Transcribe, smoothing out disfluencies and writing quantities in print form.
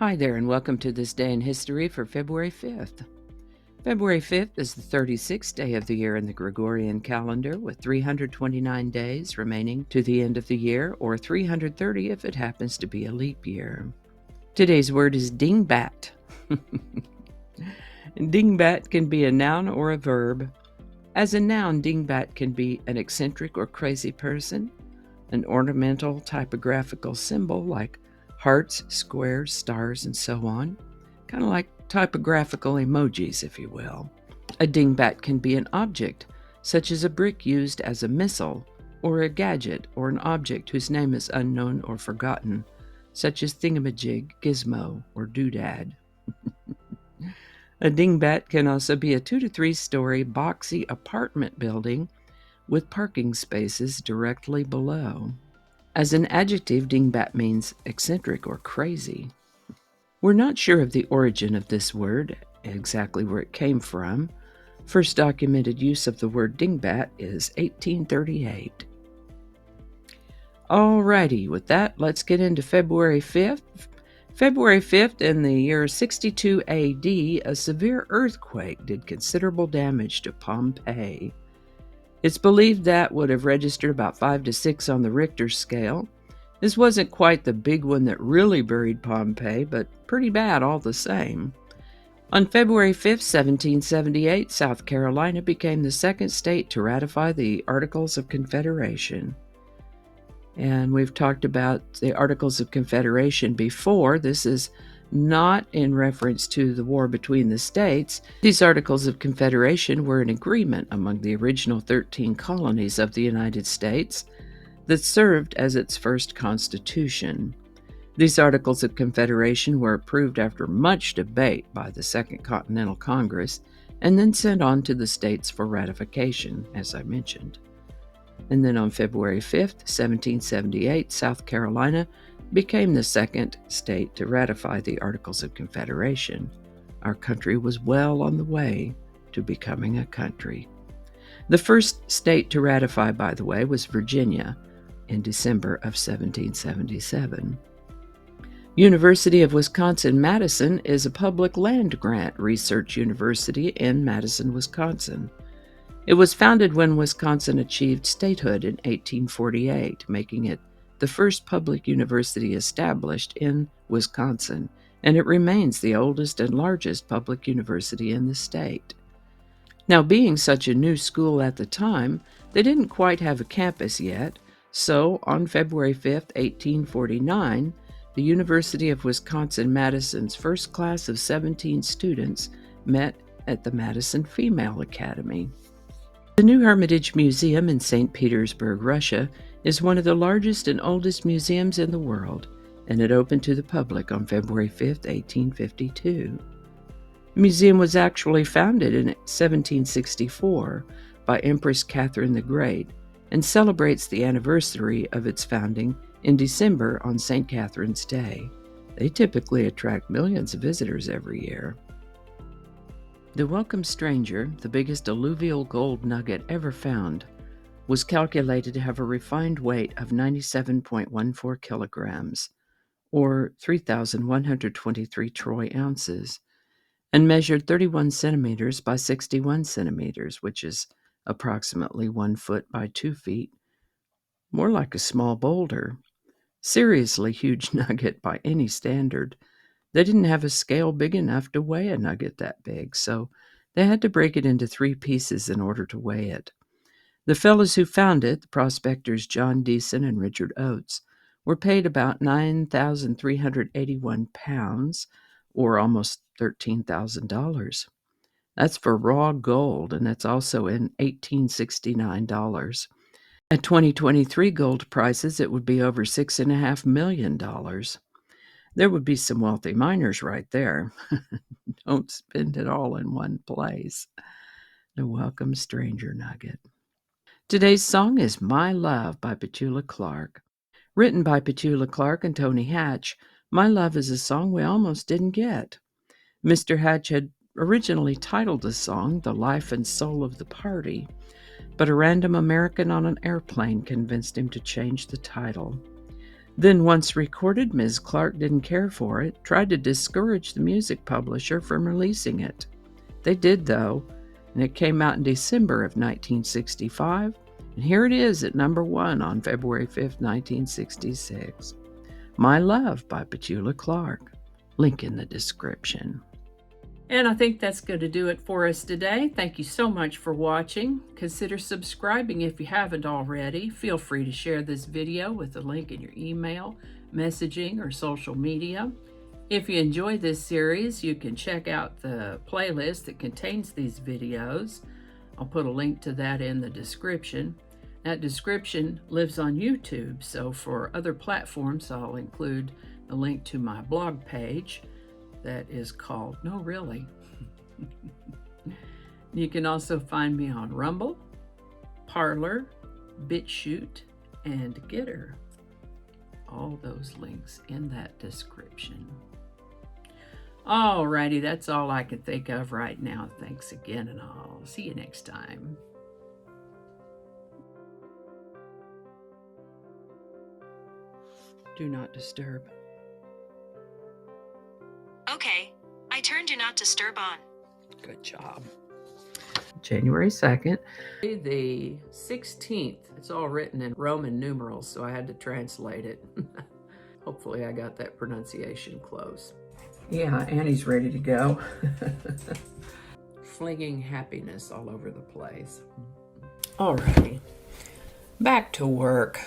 Hi there, and welcome to this day in history for February 5th. February 5th is the 36th day of the year in the Gregorian calendar, with 329 days remaining to the end of the year, or 330 if it happens to be a leap year. Today's word is dingbat. Dingbat can be a noun or a verb. As a noun, dingbat can be an eccentric or crazy person, an ornamental typographical symbol like hearts, squares, stars, and so on, kind of like typographical emojis, if you will. A dingbat can be an object, such as a brick used as a missile, or a gadget or an object whose name is unknown or forgotten, such as thingamajig, gizmo, or doodad. A dingbat can also be a 2 to 3 story boxy apartment building with parking spaces directly below. As an adjective, dingbat means eccentric or crazy. We're not sure of the origin of this word, exactly where it came from. First documented use of the word dingbat is 1838. Alrighty, with that, let's get into February 5th. February 5th, in the year 62 AD, a severe earthquake did considerable damage to Pompeii. It's believed that would have registered about 5 to 6 on the Richter scale. This wasn't quite the big one that really buried Pompeii, but pretty bad all the same. On February 5, 1778, South Carolina became the second state to ratify the Articles of Confederation. And we've talked about the Articles of Confederation before. This is not in reference to the war between the states. These Articles of Confederation were an agreement among the original 13 colonies of the United States that served as its first constitution. These Articles of Confederation were approved after much debate by the Second Continental Congress and then sent on to the states for ratification, as I mentioned. And then on February 5th, 1778, South Carolina became the second state to ratify the Articles of Confederation. Our country was well on the way to becoming a country. The first state to ratify, by the way, was Virginia in December of 1777. University of Wisconsin-Madison is a public land-grant research university in Madison, Wisconsin. It was founded when Wisconsin achieved statehood in 1848, making it the first public university established in Wisconsin, and it remains the oldest and largest public university in the state. Now, being such a new school at the time, they didn't quite have a campus yet, so on February 5, 1849, the University of Wisconsin-Madison's first class of 17 students met at the Madison Female Academy. The New Hermitage Museum in St. Petersburg, Russia, is one of the largest and oldest museums in the world, and it opened to the public on February 5, 1852. The museum was actually founded in 1764 by Empress Catherine the Great and celebrates the anniversary of its founding in December on St. Catherine's Day. They typically attract millions of visitors every year. The Welcome Stranger, the biggest alluvial gold nugget ever found, was calculated to have a refined weight of 97.14 kilograms, or 3,123 troy ounces, and measured 31 centimeters by 61 centimeters, which is approximately 1 foot by 2 feet, more like a small boulder. Seriously huge nugget by any standard. They didn't have a scale big enough to weigh a nugget that big, so they had to break it into 3 pieces in order to weigh it. The fellows who found it, the prospectors John Deason and Richard Oates, were paid about 9,381 pounds, or almost $13,000. That's for raw gold, and that's also in $1,869. At 2023 gold prices, it would be over $6.5 million. There would be some wealthy miners right there. Don't spend it all in one place. The Welcome Stranger Nugget. Today's song is My Love by Petula Clark. Written by Petula Clark and Tony Hatch, My Love is a song we almost didn't get. Mr. Hatch had originally titled the song The Life and Soul of the Party, but a random American on an airplane convinced him to change the title. Then, once recorded, Ms. Clark didn't care for it, tried to discourage the music publisher from releasing it. They did, though, and it came out in December of 1965, and here it is at number 1 on February 5th, 1966. My Love by Petula Clark. Link in the description. And I think that's going to do it for us today. Thank you so much for watching. Consider subscribing if you haven't already. Feel free to share this video with the link in your email, messaging, or social media. If you enjoy this series, you can check out the playlist that contains these videos. I'll put a link to that in the description. That description lives on YouTube, so for other platforms, I'll include the link to my blog page that is called No Really. You can also find me on Rumble, Parler, BitChute, and Getter. All those links in that description. Alrighty, that's all I can think of right now. Thanks again, and I'll see you next time. Do not disturb. Okay, I turned Do Not Disturb on. Good job. January 2nd, the 16th. It's all written in Roman numerals, so I had to translate it. Hopefully I got that pronunciation close. Yeah, Annie's ready to go. Flinging happiness all over the place. Alrighty, back to work.